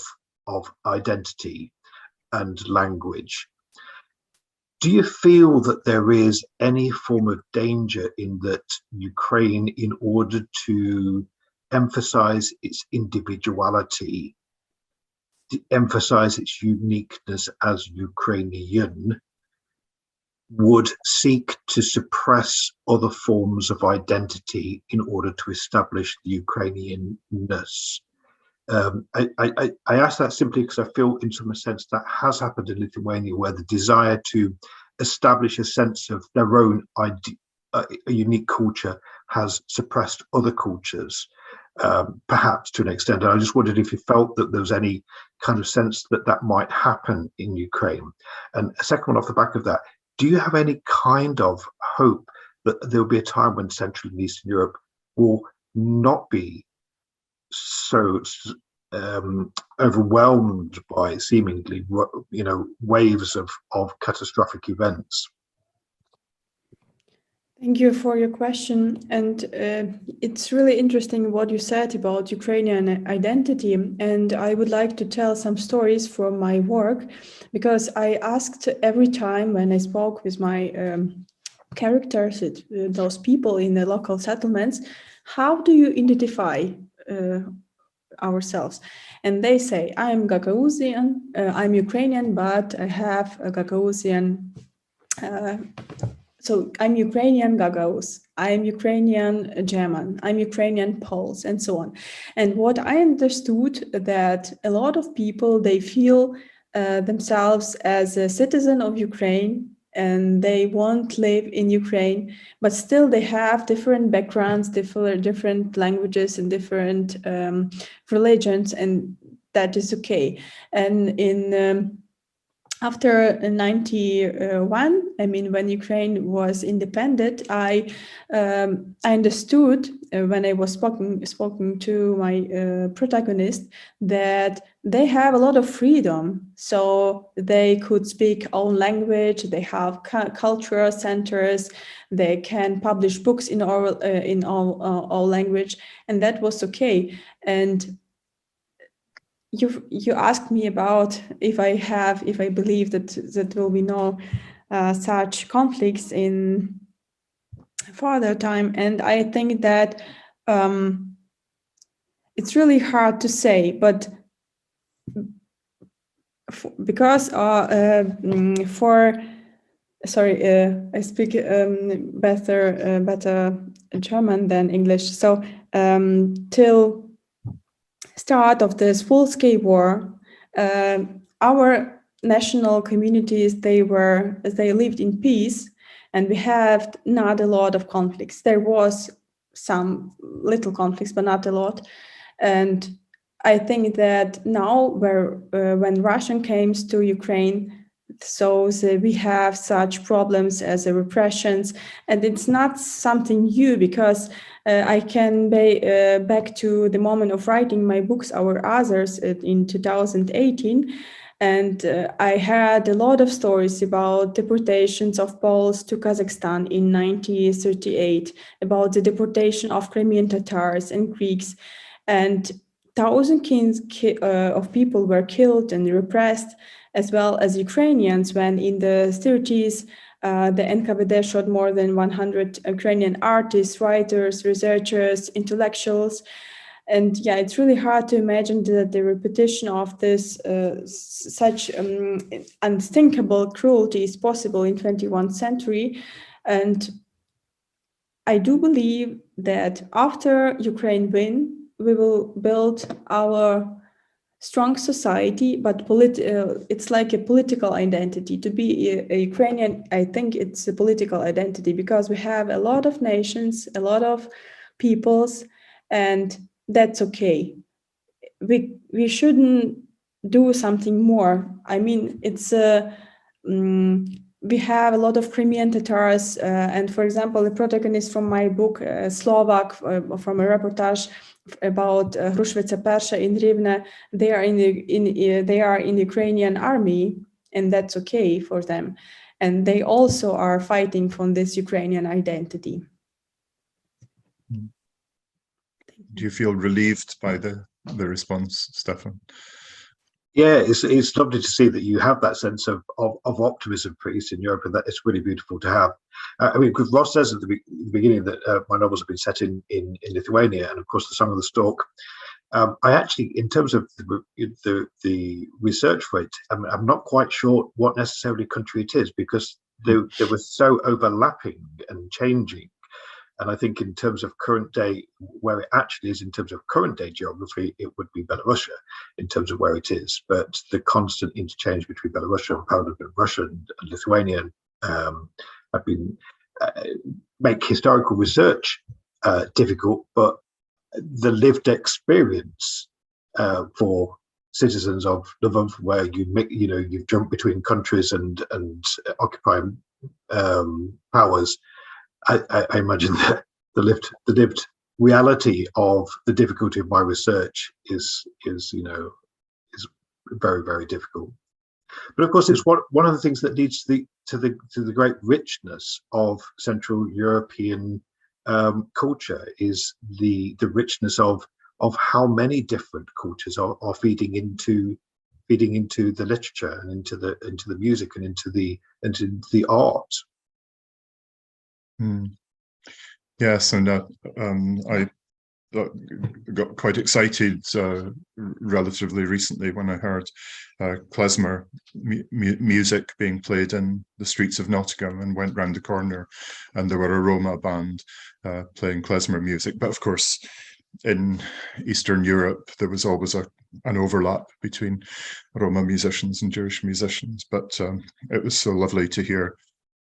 identity and language. Do you feel that there is any form of danger in that Ukraine, in order to emphasize its individuality, to emphasize its uniqueness as Ukrainian, would seek to suppress other forms of identity in order to establish the Ukrainianness? I ask that simply because I feel in some sense that has happened in Lithuania, where the desire to establish a sense of their own a unique culture has suppressed other cultures, perhaps to an extent. And I just wondered if you felt that there was any kind of sense that that might happen in Ukraine. And a second one off the back of that, do you have any kind of hope that there will be a time when Central and Eastern Europe will not be so overwhelmed by seemingly, waves of catastrophic events? Thank you for your question. And it's really interesting what you said about Ukrainian identity. And I would like to tell some stories from my work, because I asked every time when I spoke with my characters, those people in the local settlements, how do you identify ourselves? And they say, I'm Gagauzian, I'm Ukrainian, but I have a Gagauzian. So I'm Ukrainian Gagauz, I'm Ukrainian German, I'm Ukrainian Poles, and so on. And what I understood, that a lot of people, they feel themselves as a citizen of Ukraine, and they won't live in Ukraine, but still they have different backgrounds, different languages, and different religions, and that is okay. And in after 91, I mean, when Ukraine was independent, I understood when I was spoken to my protagonist, that they have a lot of freedom. So they could speak own language, they have cultural centers, they can publish books in all language, and that was okay. And you asked me about if I believe that will be no such conflicts in further time, and I think that it's really hard to say, but because I speak better German than English, so till start of this full-scale war, our national communities, they lived in peace, and we have not a lot of conflicts. There was some little conflicts, but not a lot. And I think that now, when Russia came to Ukraine, so we have such problems as repressions, and it's not something new, because I can back to the moment of writing my books, Our Others, in 2018, and I had a lot of stories about deportations of Poles to Kazakhstan in 1938, about the deportation of Crimean Tatars and Greeks, and thousands of people were killed and repressed, as well as Ukrainians, when in the 30s, the NKVD shot more than 100 Ukrainian artists, writers, researchers, intellectuals. And yeah, it's really hard to imagine that the repetition of this such unthinkable cruelty is possible in 21st century. And I do believe that after Ukraine win, we will build our strong society, but it's like a political identity. To be a Ukrainian, I think it's a political identity because we have a lot of nations, a lot of peoples, and that's okay. We shouldn't do something more. I mean, it's we have a lot of Crimean Tatars, and for example, the protagonist from my book, Slovak, from a reportage about Hrushvica Persha in Rivne, they are in the Ukrainian army, and that's okay for them. And they also are fighting for this Ukrainian identity. Do you feel relieved by the response, Stephan? Yeah, it's lovely to see that you have that sense of optimism for Eastern Europe, and that it's really beautiful to have. I mean, because Ross says at the beginning that my novels have been set in Lithuania, and of course, The Song of the Stork. I actually, in terms of the research for it, I'm not quite sure what necessarily country it is, because they were so overlapping and changing. And I think in terms of current day, where it actually is in terms of current day geography, it would be Belarusia in terms of where it is. But the constant interchange between Belarusia and Poland and Russia and Lithuania have been make historical research difficult, but the lived experience for citizens of Lviv, where you've jumped between countries and occupying powers. I imagine that the lived reality of the difficulty of my research is very, very difficult. But of course, it's one of the things that leads to the great richness of Central European culture is the richness of how many different cultures are feeding into the literature and into the music and into the art. Yes, and I got quite excited relatively recently when I heard klezmer music being played in the streets of Nottingham, and went round the corner and there were a Roma band playing klezmer music. But of course, in Eastern Europe, there was always an overlap between Roma musicians and Jewish musicians. But it was so lovely to hear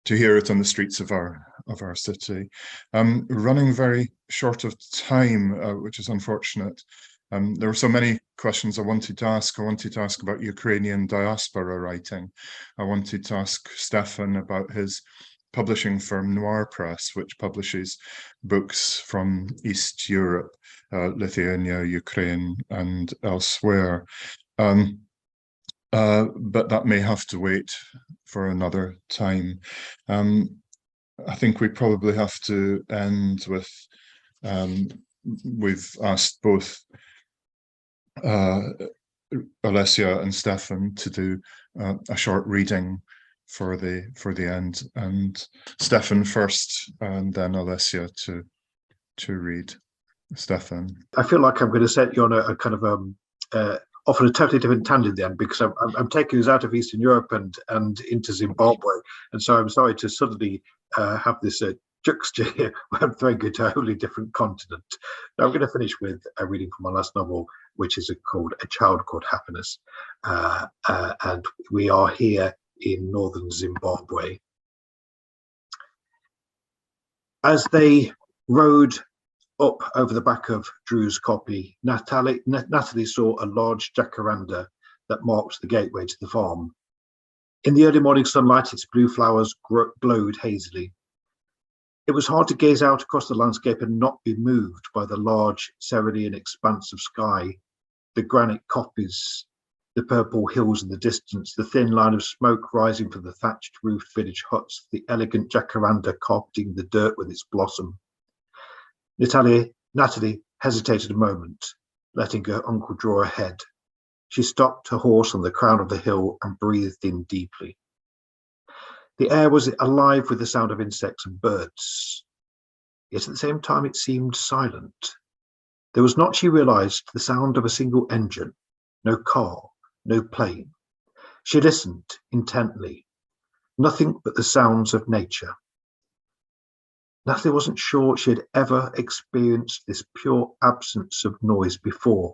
it on the streets of our city. Running very short of time, which is unfortunate. There were so many questions I wanted to ask. I wanted to ask about Ukrainian diaspora writing. I wanted to ask Stephan about his publishing firm Noir Press, which publishes books from East Europe, Lithuania, Ukraine, and elsewhere. But that may have to wait for another time. I think we probably have to end with, we've asked both Olesya and Stephan to do a short reading for the end, and Stephan first, and then Olesya to read. Stephan. I feel like I'm going to set you on a kind of often a totally different tangent then, because I'm taking us out of Eastern Europe and into Zimbabwe, and so I'm sorry to suddenly have this juxtaposition here where I'm throwing it to a wholly different continent. Now I'm going to finish with a reading from my last novel, which is called A Child Called Happiness, and we are here in northern Zimbabwe. As they rode up over the back of Drew's copy, Natalie saw a large jacaranda that marked the gateway to the farm. In the early morning sunlight, its blue flowers glowed hazily. It was hard to gaze out across the landscape and not be moved by the large cerulean expanse of sky, the granite kopjes, the purple hills in the distance, the thin line of smoke rising from the thatched roofed village huts, the elegant jacaranda carpeting the dirt with its blossom. Natalie hesitated a moment, letting her uncle draw ahead. She stopped her horse on the crown of the hill and breathed in deeply. The air was alive with the sound of insects and birds, yet at the same time it seemed silent. There was not, she realized, the sound of a single engine, no car, no plane. She listened intently, nothing but the sounds of nature. Natalie wasn't sure she had ever experienced this pure absence of noise before.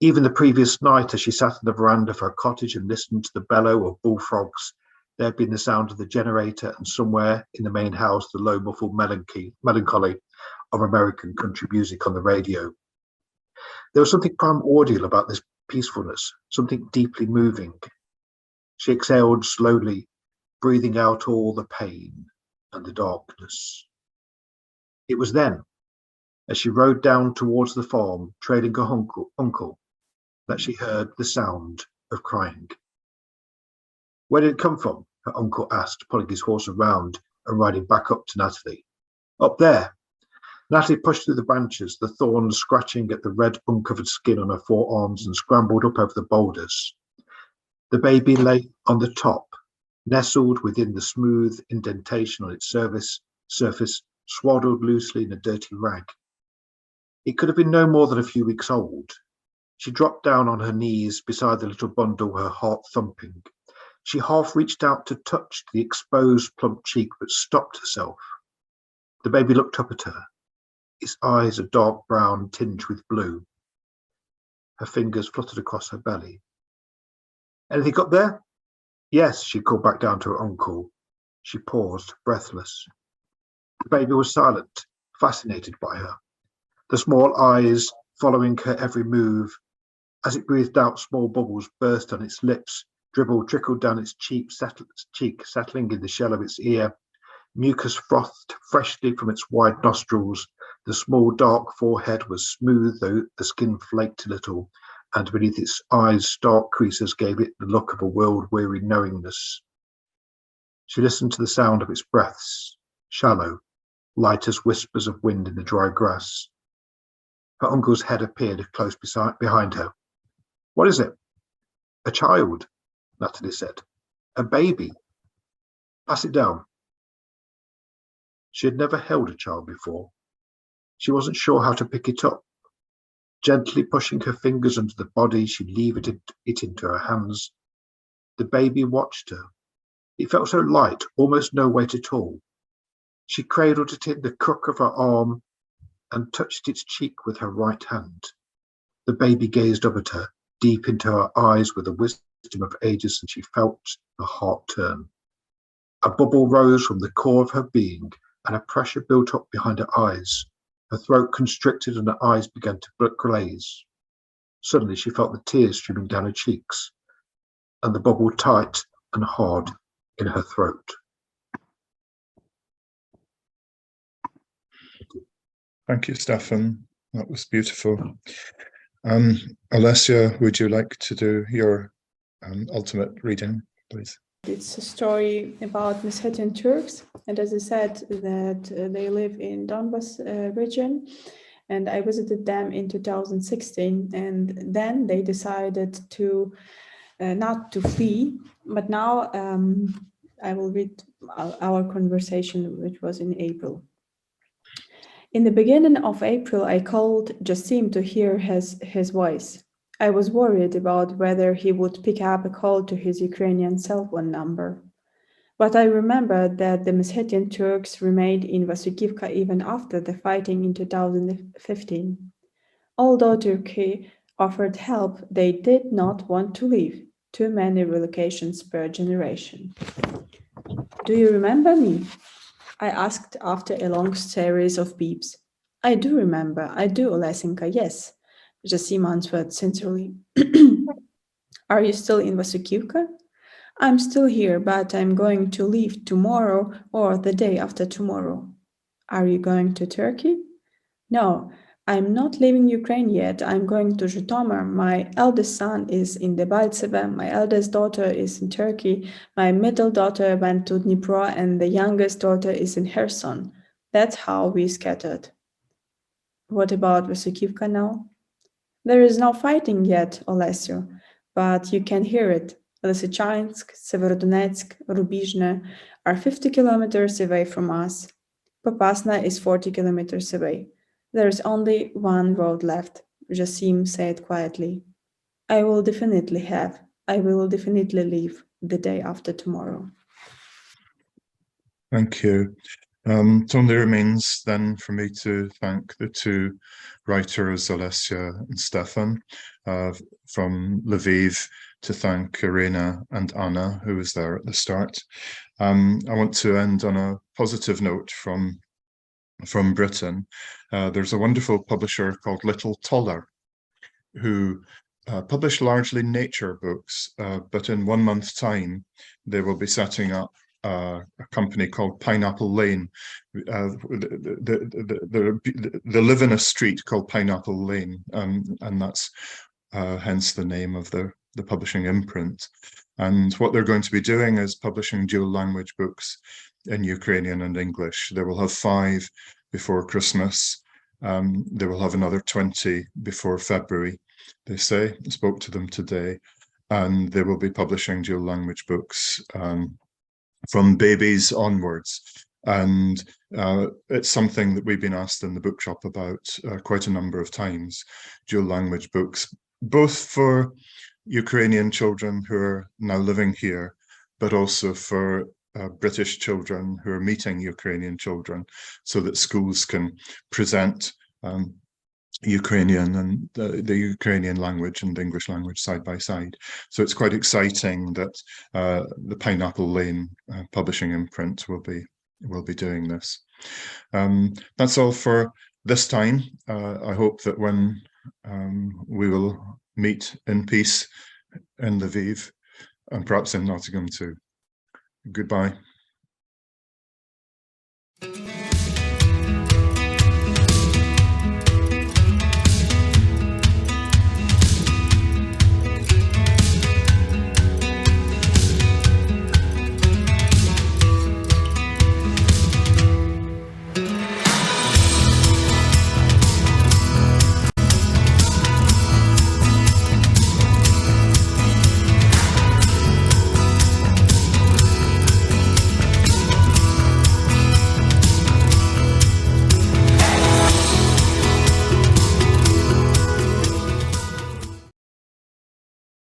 Even the previous night, as she sat on the veranda of her cottage and listened to the bellow of bullfrogs, there had been the sound of the generator, and somewhere in the main house, the low muffled melancholy of American country music on the radio. There was something primordial about this peacefulness, something deeply moving. She exhaled slowly, breathing out all the pain and the darkness. It was then, as she rode down towards the farm, trailing her uncle, that she heard the sound of crying. Where did it come from? Her uncle asked, pulling his horse around and riding back up to Natalie. Up there. Natalie pushed through the branches, the thorns scratching at the red, uncovered skin on her forearms, and scrambled up over the boulders. The baby lay on the top, nestled within the smooth indentation on its surface, swaddled loosely in a dirty rag. It could have been no more than a few weeks old. She dropped down on her knees beside the little bundle, her heart thumping. She half reached out to touch the exposed plump cheek, but stopped herself. The baby looked up at her, its eyes a dark brown tinged with blue. Her fingers fluttered across her belly. Anything up there? Yes, she called back down to her uncle. She paused, breathless. The baby was silent, fascinated by her. The small eyes following her every move. As it breathed out, small bubbles burst on its lips, trickled down its cheek, settling in the shell of its ear. Mucus frothed freshly from its wide nostrils. The small dark forehead was smooth, though the skin flaked a little, and beneath its eyes stark creases gave it the look of a world-weary knowingness. She listened to the sound of its breaths, shallow, light as whispers of wind in the dry grass. Her uncle's head appeared close behind her. What is it? A child, Natalie said. A baby. Pass it down. She had never held a child before. She wasn't sure how to pick it up. Gently pushing her fingers under the body, she levered it into her hands. The baby watched her. It felt so light, almost no weight at all. She cradled it in the crook of her arm and touched its cheek with her right hand. The baby gazed up at her, deep into her eyes with the wisdom of ages, and she felt her heart turn. A bubble rose from the core of her being, and a pressure built up behind her eyes. Her throat constricted and her eyes began to glaze. Suddenly she felt the tears streaming down her cheeks, and the bubble tight and hard in her throat. Thank you, Stephan. That was beautiful. Olesya, would you like to do your ultimate reading, please? It's a story about Meshetian Turks, and as I said, that they live in Donbas region, and I visited them in 2016, and then they decided to not to flee, but now I will read our conversation, which was in April. In the beginning of April, I called Jasim to hear his voice. I was worried about whether he would pick up a call to his Ukrainian cell phone number. But I remembered that the Meshetian Turks remained in Vasukivka even after the fighting in 2015. Although Turkey offered help, they did not want to leave. Too many relocations per generation. Do you remember me? I asked after a long series of beeps. I do remember, I do, Olesenka, yes. Jasim answered sincerely. Are you still in Vasukivka? I'm still here, but I'm going to leave tomorrow or the day after tomorrow. Are you going to Turkey? No, I'm not leaving Ukraine yet. I'm going to Zhytomyr. My eldest son is in Debaltseve. My eldest daughter is in Turkey. My middle daughter went to Dnipro, and the youngest daughter is in Kherson. That's how we scattered. What about Vasukivka now? There is no fighting yet, Olesya, but you can hear it. Lysychansk, Severodonetsk, Rubizhne are 50 kilometers away from us. Popasna is 40 kilometers away. There is only one road left, Jasim said quietly. I will definitely leave the day after tomorrow. Thank you. It only remains then for me to thank the two writers, Olesya and Stephan, from Lviv, to thank Irina and Anna, who was there at the start. I want to end on a positive note from Britain. There's a wonderful publisher called Little Taller, who publish largely nature books, but in 1 month's time, they will be setting up a company called Pineapple Lane. They live in a street called Pineapple Lane, and that's hence the name of the publishing imprint. And what they're going to be doing is publishing dual language books in Ukrainian and English. They will have 5 before Christmas. They will have another 20 before February, they say. I spoke to them today, and they will be publishing dual language books from babies onwards. And it's something that we've been asked in the bookshop about quite a number of times, dual language books, both for Ukrainian children who are now living here, but also for British children who are meeting Ukrainian children, so that schools can present Ukrainian and the Ukrainian language and English language side by side. So it's quite exciting that the Pineapple Lane publishing imprint will be doing this. That's all for this time. I hope that when we will meet in peace in Lviv, and perhaps in Nottingham too. Goodbye.